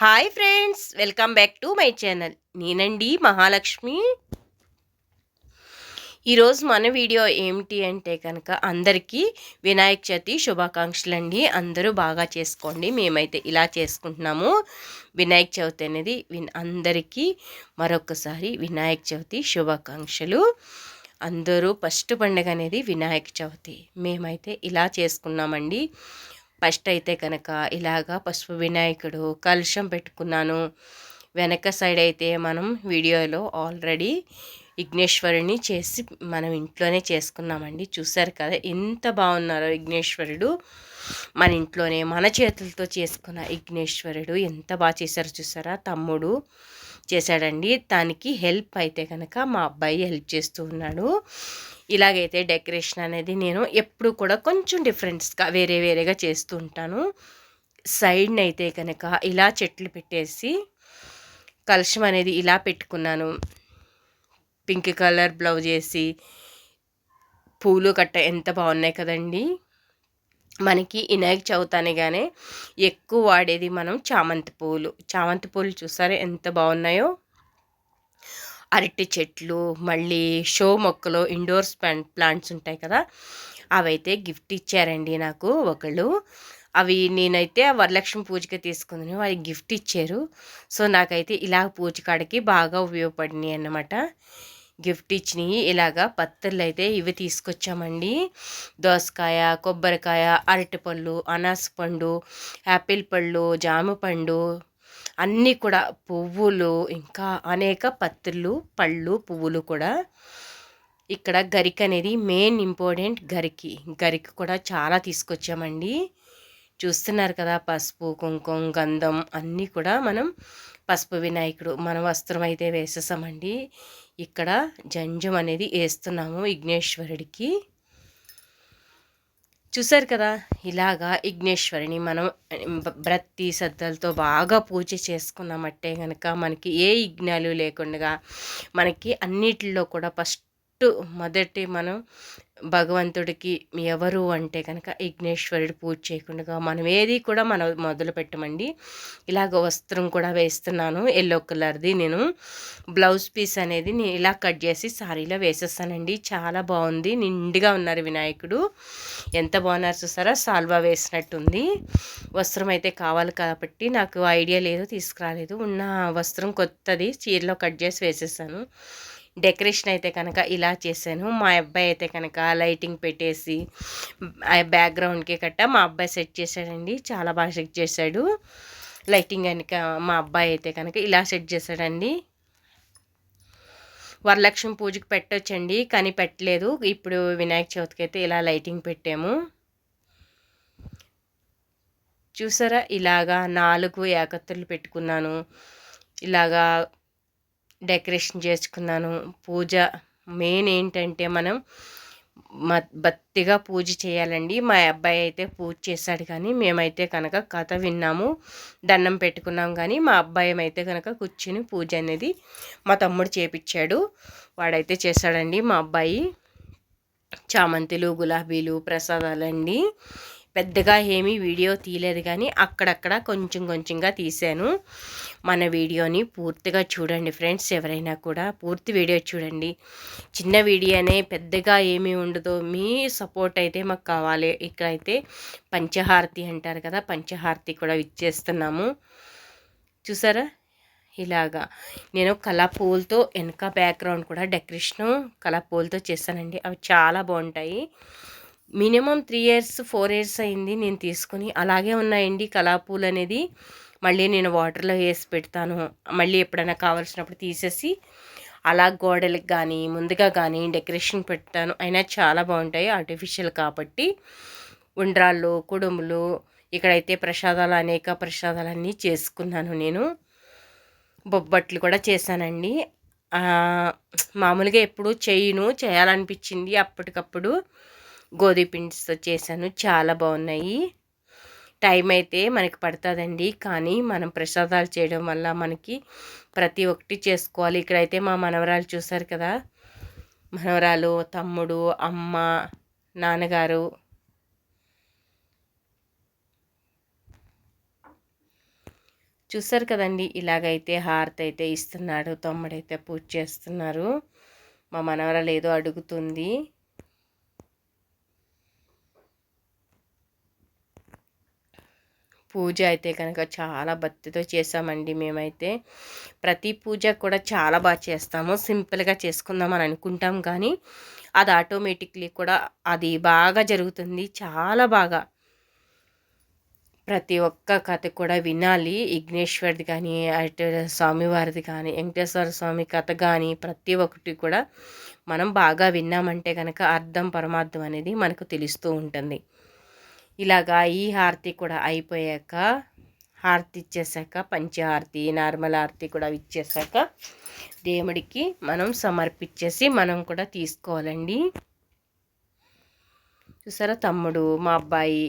Hi friends, welcome back to my channel. నేనండి మహాలక్ష్మి. ఈరోజు మన వీడియో ఏమిటి అంటే కనుక అందరికీ వినాయక చవితి శుభాకాంక్షలు అండి. అందరూ బాగా చేసుకోండి. మేమైతే ఇలా చేసుకుంటున్నాము. వినాయక చవితి అనేది అందరికీ మరొకసారి వినాయక చవితి శుభాకాంక్షలు. అందరూ ఫస్ట్ పండుగ అనేది వినాయక చవితి. మేమైతే ఇలా చేసుకున్నామండి. ఫస్ట్ అయితే కనుక ఇలాగా పసుపు వినాయకుడు కలుషం పెట్టుకున్నాను. వెనక సైడ్ అయితే మనం వీడియోలో ఆల్రెడీ విఘ్నేశ్వరుని చేసి మనం ఇంట్లోనే చేసుకున్నామండి. చూసారు కదా ఎంత బాగున్నారో విఘ్నేశ్వరుడు. మన ఇంట్లోనే మన చేతులతో చేసుకున్న విఘ్నేశ్వరుడు ఎంత బాగా చేశారో చూసారా. తమ్ముడు చేశాడండి. దానికి హెల్ప్ అయితే కనుక మా అబ్బాయి హెల్ప్ చేస్తూ ఉన్నాడు. ఇలాగైతే డెకరేషన్ అనేది నేను ఎప్పుడు కూడా కొంచెం డిఫరెంట్స్గా వేరేగా చేస్తూ ఉంటాను. సైడ్ని అయితే కనుక ఇలా చెట్లు పెట్టేసి కలశం అనేది ఇలా పెట్టుకున్నాను. పింక్ కలర్ బ్లౌజ్ వేసి పూలు కట్ట ఎంత బాగున్నాయి కదండి. మనకి వినాయక చవితి అనగానే ఎక్కువ వాడేది మనం చామంతి పూలు చూసారా ఎంత బాగున్నాయో. అరటి చెట్లు, మళ్ళీ షో మొక్కలు, ఇండోర్స్ ప్లాంట్స్ ఉంటాయి కదా, అవైతే గిఫ్ట్ ఇచ్చారండి నాకు ఒకళ్ళు. అవి నేనైతే వరలక్ష్మి పూజకి తీసుకుంది, వాళ్ళు గిఫ్ట్ ఇచ్చారు. సో నాకైతే ఇలా పూజ కాడికి బాగా ఉపయోగపడినాయి అన్నమాట. గిఫ్ట్ ఇచ్చినాయి. ఇలాగా పత్తులు అయితే ఇవి తీసుకొచ్చామండి. దోసకాయ, కొబ్బరికాయ, అరటిపళ్ళు, అనాస పండు, యాపిల్ పళ్ళు, జామ పండు, అన్నీ కూడా పువ్వులు, ఇంకా అనేక పత్రులు, పళ్ళు, పువ్వులు కూడా. ఇక్కడ గరిక అనేది మెయిన్ ఇంపార్టెంట్. గరికి కూడా చాలా తీసుకొచ్చామండి. చూస్తున్నారు కదా, పసుపు, కుంకుమ, గంధం అన్నీ కూడా మనం పసుపు వినాయకుడు మన వస్త్రం అయితే వేసేసామండి. ఇక్కడ జంజం అనేది వేస్తున్నాము విఘ్నేశ్వరుడికి. చూసారు కదా, ఇలాగా విఘ్నేశ్వరిని మనం భక్తి శ్రద్ధలతో బాగా పూజ చేసుకున్నామంటే కనుక మనకి ఏ విఘ్నాలు లేకుండా మనకి అన్నిటిలో కూడా మొదటి మనం భగవంతుడికి ఎవరు అంటే కనుక విఘ్నేశ్వరుడు పూజ చేయకుండా మనం ఏది కూడా మనం మొదలు పెట్టమండి. ఇలాగ వస్త్రం కూడా వేస్తున్నాను ఎల్లో కలర్ది. నేను బ్లౌజ్ పీస్ అనేది నేను ఇలా కట్ చేసి సారీలో వేసేస్తానండి. చాలా బాగుంది, నిండుగా ఉన్నారు వినాయకుడు. ఎంత బాగున్నారు చూసారా, సాల్వా వేసినట్టుంది. వస్త్రం అయితే కావాలి కాబట్టి నాకు ఐడియా లేదు, తీసుకురాలేదు. ఉన్న వస్త్రం కొత్తది చీరలో కట్ చేసి వేసేసాను. డెకరేషన్ అయితే కనుక ఇలా చేశాను. మా అబ్బాయి అయితే కనుక లైటింగ్ పెట్టేసి బ్యాక్గ్రౌండ్కి మా అబ్బాయి సెట్ చేశాడండి. చాలా బాగా సెట్ చేశాడు. లైటింగ్ కనుక మా అబ్బాయి అయితే కనుక ఇలా సెట్ చేశాడండి. వరలక్ష్మి పూజకి పెట్టొచ్చండి, కానీ పెట్టలేదు. ఇప్పుడు వినాయక చవితికి అయితే ఇలా లైటింగ్ పెట్టాము. చూసారా, ఇలాగా 4 ఏకత్తులు పెట్టుకున్నాను. ఇలాగా డెకరేషన్ చేసుకున్నాను. పూజ మెయిన్ ఏంటంటే మనం భక్తిగా పూజ చేయాలండి. మా అబ్బాయి అయితే పూజ చేశాడు, కానీ మేమైతే కనుక కథ విన్నాము, దండం పెట్టుకున్నాం. కానీ మా అబ్బాయి అయితే కనుక కూర్చుని పూజ అనేది మా తమ్ముడు చేపించాడు. వాడైతే చేశాడండి మా అబ్బాయి. చామంతులు, గులాబీలు ప్రసాదాలండి. పెద్దగా ఏమీ వీడియో తీయలేదు, కానీ అక్కడక్కడ కొంచెంగా తీశాను. మన వీడియోని పూర్తిగా చూడండి ఫ్రెండ్స్. ఎవరైనా కూడా పూర్తి వీడియో చూడండి. చిన్న వీడియోనే, పెద్దగా ఏమీ ఉండదు. మీ సపోర్ట్ అయితే మాకు కావాలి. ఇక్కడైతే పంచహారతి అంటారు కదా, పంచహారతి కూడా ఇచ్చేస్తున్నాము. చూసారా, ఇలాగా నేను కలర్ పూలతో వెనక బ్యాక్గ్రౌండ్ కూడా డెకరేషను కలర్ పూలతో చేస్తానండి. అవి చాలా బాగుంటాయి. మినిమం 3 years 4 years అయింది నేను తీసుకొని. అలాగే ఉన్నాయండి కలర్ పూలు అనేది. మళ్ళీ నేను వాటర్లో వేసి పెడతాను. మళ్ళీ ఎప్పుడైనా కావాల్సినప్పుడు తీసేసి అలా గోడలకు కానీ ముందుగా కానీ డెకరేషన్ పెడతాను. అయినా చాలా బాగుంటాయి, ఆర్టిఫిషియల్ కాబట్టి. ఉండ్రాళ్ళు, కుడుములు, ఇక్కడైతే ప్రసాదాలు, అనేక ప్రసాదాలన్నీ చేసుకున్నాను నేను. బొబ్బట్లు కూడా చేశానండి. మామూలుగా ఎప్పుడు చేయాలనిపించింది అప్పటికప్పుడు గోధుమ పిండితో చేశాను. చాలా బాగున్నాయి. టైం అయితే మనకి పడుతుందండి, కానీ మనం ప్రసాదాలు చేయడం వల్ల మనకి ప్రతి ఒక్కటి చేసుకోవాలి. ఇక్కడైతే మా మనవరాలు చూసారు కదా, మనవరాలు, తమ్ముడు, అమ్మ, నాన్నగారు చూసారు కదండి, ఇలాగైతే హారతి అయితే ఇస్తున్నాడు. తమ్ముడైతే పూజ చేస్తున్నారు. మా మనవరాలు ఏదో అడుగుతుంది. పూజ అయితే కనుక చాలా భక్తితో చేసామండి మేమైతే. ప్రతి పూజ కూడా చాలా బాగా చేస్తాము. సింపుల్గా చేసుకుందాం అని అనుకుంటాం, కానీ అది ఆటోమేటిక్లీ కూడా అది బాగా జరుగుతుంది. చాలా బాగా ప్రతి ఒక్క కథ కూడా వినాలి. విఘ్నేశ్వరుది కానీ, అటు స్వామివారిది కానీ, వెంకటేశ్వర స్వామి కథ కానీ ప్రతి ఒక్కటి కూడా మనం బాగా విన్నామంటే కనుక అర్థం పరమార్థం అనేది మనకు తెలుస్తూ ఉంటుంది. ఇలాగా ఈ హారతి కూడా అయిపోయాక, హారతి ఇచ్చేసాక, పంచహారతి నార్మల్ హారతి కూడా ఇచ్చేసాక దేవుడికి మనం సమర్పించేసి మనం కూడా తీసుకోవాలండి. చూసారా, తమ్ముడు మా అబ్బాయి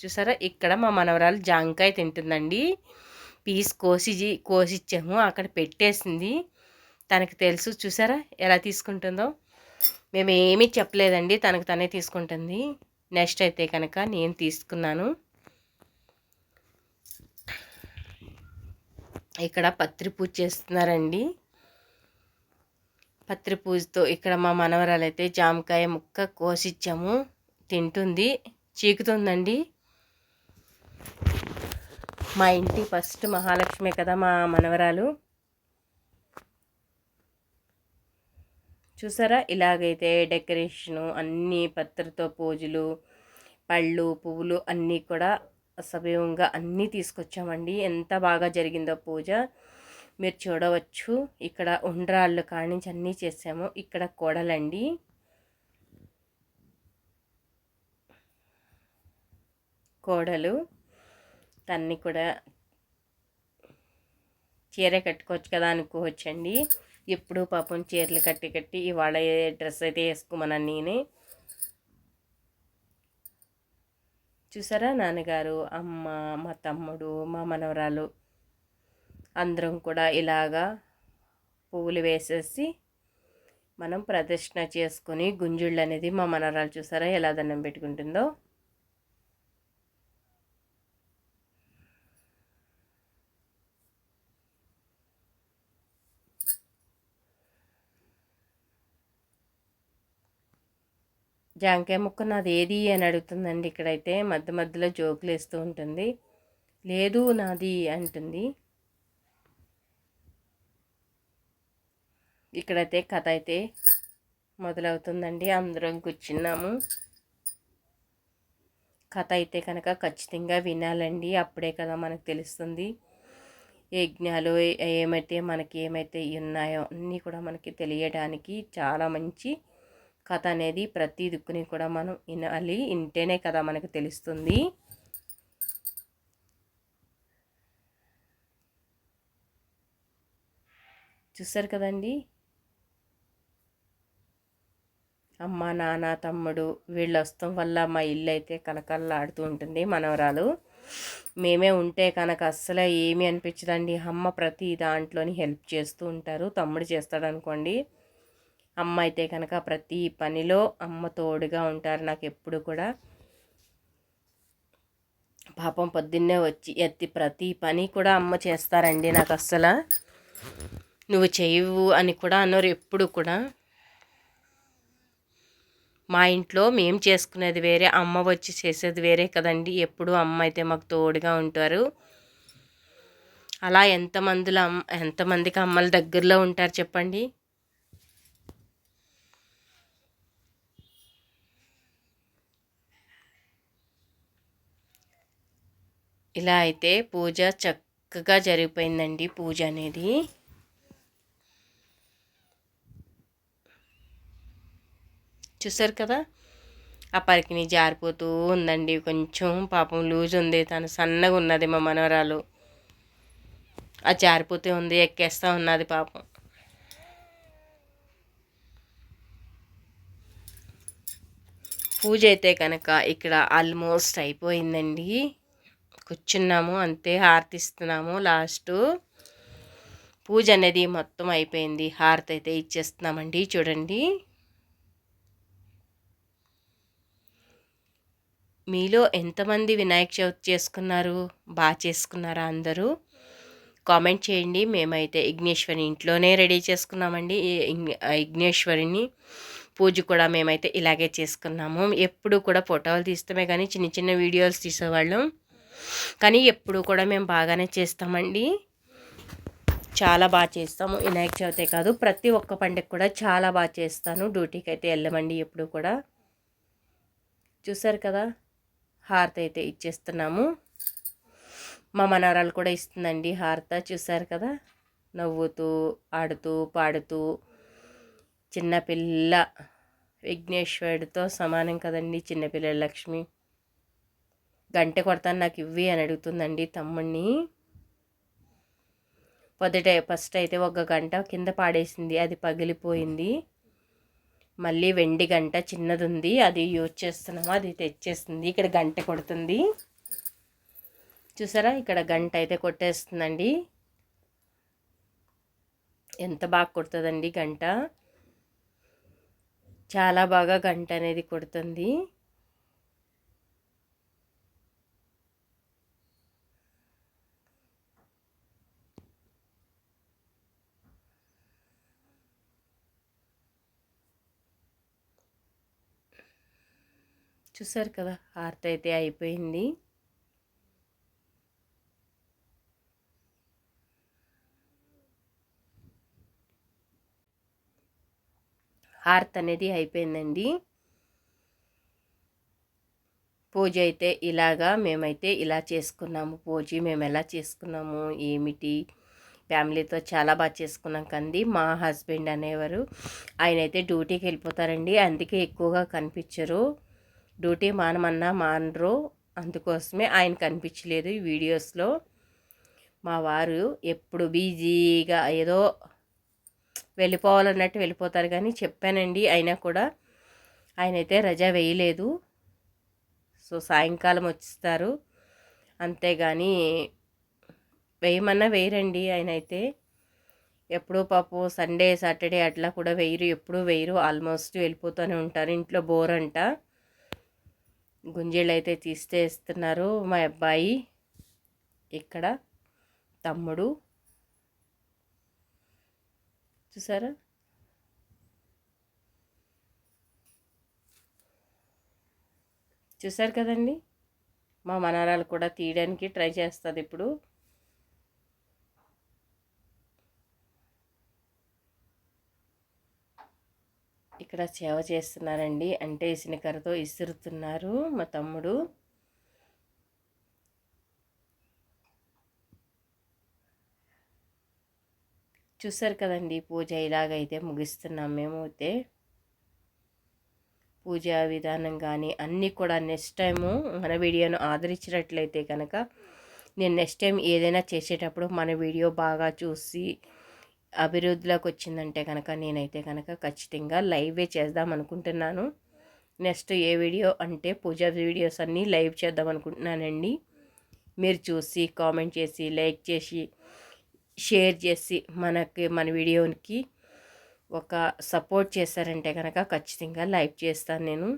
చూసారా, ఇక్కడ మా మనవరాలు జాంకాయ తింటుందండి. పీస్ కోసిచ్చాము, అక్కడ పెట్టేసింది. తనకు తెలుసు, చూసారా ఎలా తీసుకుంటుందో. మేము ఏమీ చెప్పలేదండి, తనకు తనే తీసుకుంటుంది. నెక్స్ట్ అయితే కనుక నేను తీసుకున్నాను. ఇక్కడ పత్రి పూజ చేస్తున్నారండి. పత్రి పూజతో ఇక్కడ మా మనవరాలు అయితే జామకాయ ముక్క కోసిచ్చాము, తింటుంది, చీకుతుందండి. మా ఇంటి ఫస్ట్ మహాలక్ష్మి కదా మా మనవరాలు. చూసారా, ఇలాగైతే డెకరేషను అన్నీ పత్రితో పూజలు, పళ్ళు, పువ్వులు అన్నీ కూడా సవ్యంగా అన్నీ తీసుకొచ్చామండి. ఎంత బాగా జరిగిందో పూజ మీరు చూడవచ్చు. ఇక్కడ ఉండ్రాళ్ళు కానించి అన్నీ చేసాము. ఇక్కడ కోడలండి, కోడలు తన్ని కూడా చీర కట్టుకోవచ్చు కదా అనుకోవచ్చండి. ఎప్పుడు పాపం చీరలు కట్టి ఇవాళ డ్రెస్ అయితే వేసుకోమన్నాను నేనే. చూసారా, నాన్నగారు, అమ్మ, మా తమ్ముడు, మా మనవరాలు అందరం కూడా ఇలాగా పువ్వులు వేసేసి మనం ప్రదక్షిణ చేసుకొని గుంజుళ్ళు అనేది మా మనవరాలు చూసారా ఎలా దండం పెట్టుకుంటుందో. జాంకాయ ముక్క నాది ఏది అని అడుగుతుందండి. ఇక్కడైతే మధ్య మధ్యలో జోకులు వేస్తూ ఉంటుంది. లేదు నాది అంటుంది. ఇక్కడైతే కథ అయితే మొదలవుతుందండి. అందరం కూర్చున్నాము. కథ అయితే కనుక ఖచ్చితంగా వినాలండి, అప్పుడే కదా మనకు తెలుస్తుంది. యజ్ఞాలు ఏమైతే ఉన్నాయో అన్నీ కూడా మనకి తెలియడానికి చాలా మంచి కథ అనేది ప్రతి దిక్కుని కూడా మనం వినాలి. వింటేనే కదా మనకు తెలుస్తుంది. చూసారు కదండి, అమ్మ, నాన్న, తమ్ముడు వీళ్ళు వస్తాం వల్ల మా ఇల్లు అయితే కలకల్లాడుతూ ఉంటుంది. మనవరాలు మేమే ఉంటే కనుక అస్సలు ఏమీ అనిపించదండి. అమ్మ ప్రతి దాంట్లోని హెల్ప్ చేస్తూ ఉంటారు. తమ్ముడు చేస్తాడు అనుకోండి, అమ్మ అయితే కనుక ప్రతి పనిలో అమ్మ తోడుగా ఉంటారు నాకు ఎప్పుడు కూడా. పాపం పొద్దున్నే వచ్చి ఎత్తి ప్రతి పని కూడా అమ్మ చేస్తారండి. నాకు అస్సలు నువ్వు చేయవు అని కూడా అన్నారు ఎప్పుడు కూడా. మా ఇంట్లో మేము చేసుకునేది వేరే, అమ్మ వచ్చి చేసేది వేరే కదండి. ఎప్పుడు అమ్మ అయితే మాకు తోడుగా ఉంటారు. అలా ఎంతమందికి అమ్మల దగ్గరలో ఉంటారు చెప్పండి. ఇలా అయితే పూజ చక్కగా జరిగిపోయిందండి. పూజ అనేది చూసారు కదా, ఆ పరికిని జారిపోతూ ఉందండి. కొంచెం పాపం లూజ్ ఉంది, తను సన్నగా ఉన్నది మా మనవరాలు. ఆ జారిపోతూ ఉంది, ఎక్కేస్తూ ఉన్నది పాపం. పూజ అయితే కనుక ఇక్కడ ఆల్మోస్ట్ అయిపోయిందండి. కూర్చున్నాము అంతే, హారతిస్తున్నాము. లాస్ట్ పూజ అనేది మొత్తం అయిపోయింది. హారతి అయితే ఇచ్చేస్తున్నామండి. చూడండి, మీలో ఎంతమంది వినాయక చవితి చేసుకున్నారు? బాగా చేసుకున్నారా అందరూ? కామెంట్ చేయండి. మేమైతే విఘ్నేశ్వరిని ఇంట్లోనే రెడీ చేసుకున్నామండి. ఈ విఘ్నేశ్వరిని పూజ కూడా మేమైతే ఇలాగే చేసుకున్నాము. ఎప్పుడు కూడా ఫోటోలు తీస్తామే కానీ చిన్న చిన్న వీడియోస్ తీసేవాళ్ళం. కానీ ఎప్పుడు కూడా మేము బాగానే చేస్తామండి. చాలా బాగా చేస్తాము. వినాయక చవితే కాదు ప్రతి ఒక్క పండుగ కూడా చాలా బాగా చేస్తాను. డ్యూటీకి అయితే వెళ్ళమండి ఎప్పుడు కూడా. చూసారు కదా, హారతి అయితే ఇచ్చేస్తున్నాము. మా మనవరాలు కూడా ఇస్తుందండి హారత. చూసారు కదా, నవ్వుతూ ఆడుతూ పాడుతూ చిన్నపిల్ల విఘ్నేశ్వరుడితో సమానం కదండి చిన్నపిల్ల లక్ష్మి. గంట కొడతాను నాకు ఇవ్వి అని అడుగుతుందండి తమ్ముడిని. ఫస్ట్ అయితే ఒక గంట కింద పాడేసింది, అది పగిలిపోయింది. మళ్ళీ వెండి గంట చిన్నది ఉంది, అది యూజ్ చేస్తున్నాము, అది తెచ్చేస్తుంది. ఇక్కడ గంట కొడుతుంది చూసారా, ఇక్కడ గంట అయితే కొట్టేస్తుందండి. ఎంత బాగా కొడుతుందండి గంట, చాలా బాగా గంట అనేది కొడుతుంది. చూసారు కదా, హారతి అయితే అయిపోయింది. హారతి అనేది అయిపోయిందండి. పూజ అయితే ఇలాగా మేమైతే ఇలా చేసుకున్నాము. పూజ మేము ఎలా చేసుకున్నాము ఏమిటి, ఫ్యామిలీతో చాలా బాగా చేసుకున్నాం కంది. మా హస్బెండ్ అనేవారు, ఆయన అయితే డ్యూటీకి వెళ్ళిపోతారండి, అందుకే ఎక్కువగా కనిపించరు. డ్యూటీ మానమన్నా మానరు, అందుకోసమే ఆయన కనిపించలేదు ఈ వీడియోస్లో. మా వారు ఎప్పుడు బిజీగా ఏదో వెళ్ళిపోవాలన్నట్టు వెళ్ళిపోతారు. కానీ చెప్పానండి, అయినా కూడా ఆయన అయితే రజా వేయలేదు. సో సాయంకాలం వచ్చిస్తారు, అంతేగాని వేయమన్నా వేయరండి. ఆయన అయితే ఎప్పుడూ పాపం సండే సాటర్డే అట్లా కూడా వేయరు, ఎప్పుడూ వేయరు. ఆల్మోస్ట్ వెళ్ళిపోతూనే ఉంటారు. ఇంట్లో బోర్ అంట. గుంజీళ్ళు అయితే తీస్తే ఇస్తున్నారు మా అబ్బాయి, ఇక్కడ తమ్ముడు. చూసారా, చూసారు కదండి, మా మనరాలు కూడా తీయడానికి ట్రై చేస్తుంది ఇప్పుడు. ఇక్కడ సేవ చేస్తున్నారండి, అంటే ఇసినకరతో ఇసురుతున్నారు మా తమ్ముడు. చూసారు కదండి, పూజ ఇలాగైతే ముగిస్తున్నాం మేము అయితే. పూజా విధానం కానీ అన్నీ కూడా నెక్స్ట్ టైము మన వీడియోను ఆదరించినట్లయితే కనుక నేను నెక్స్ట్ టైం ఏదైనా చేసేటప్పుడు మన వీడియో బాగా చూసి అభివృద్ధిలోకి వచ్చిందంటే కనుక నేనైతే కనుక ఖచ్చితంగా లైవే చేద్దాం అనుకుంటున్నాను. నెక్స్ట్ ఏ వీడియో అంటే పూజా వీడియోస్ అన్నీ లైవ్ చేద్దాం అనుకుంటున్నానండి. మీరు చూసి కామెంట్ చేసి లైక్ చేసి షేర్ చేసి మన వీడియోకి ఒక సపోర్ట్ చేశారంటే కనుక ఖచ్చితంగా లైక్ చేస్తాను నేను.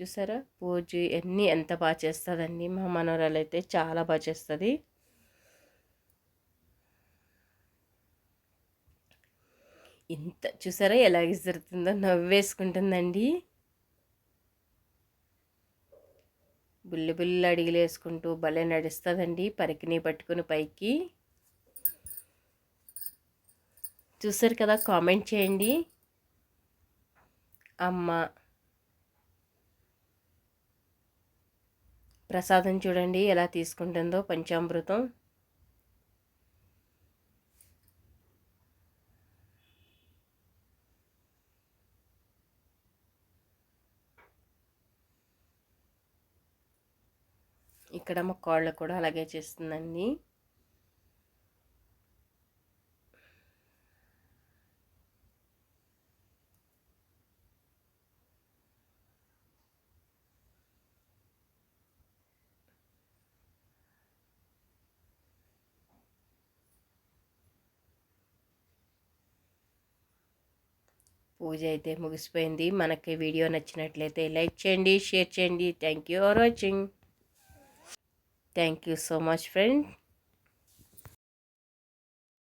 చూసారా, పూజ అన్నీ ఎంత బాగా చేస్తుందండి. మా మనవరాలు అయితే చాలా బాగా చేస్తుంది. ఇంత చూసారా ఎలా విసురుతుందో, నవ్వేసుకుంటుందండి. బుల్లి బుల్లి అడిగిలు వేసుకుంటూ భలే నడుస్తుందండి, పరికిని పట్టుకుని పైకి. చూసారు కదా, కామెంట్ చేయండి. అమ్మ ప్రసాదం చూడండి ఎలా తీసుకుంటుందో, పంచామృతం. ఇక్కడ మా కోళ్ళ కూడా అలాగే చేస్తుందండి. పూజ అయితే ముగిసిపోయింది. మనకి వీడియో నచ్చినట్లయితే లైక్ చేయండి, షేర్ చేయండి. Thank you for watching. Thank you so much friend.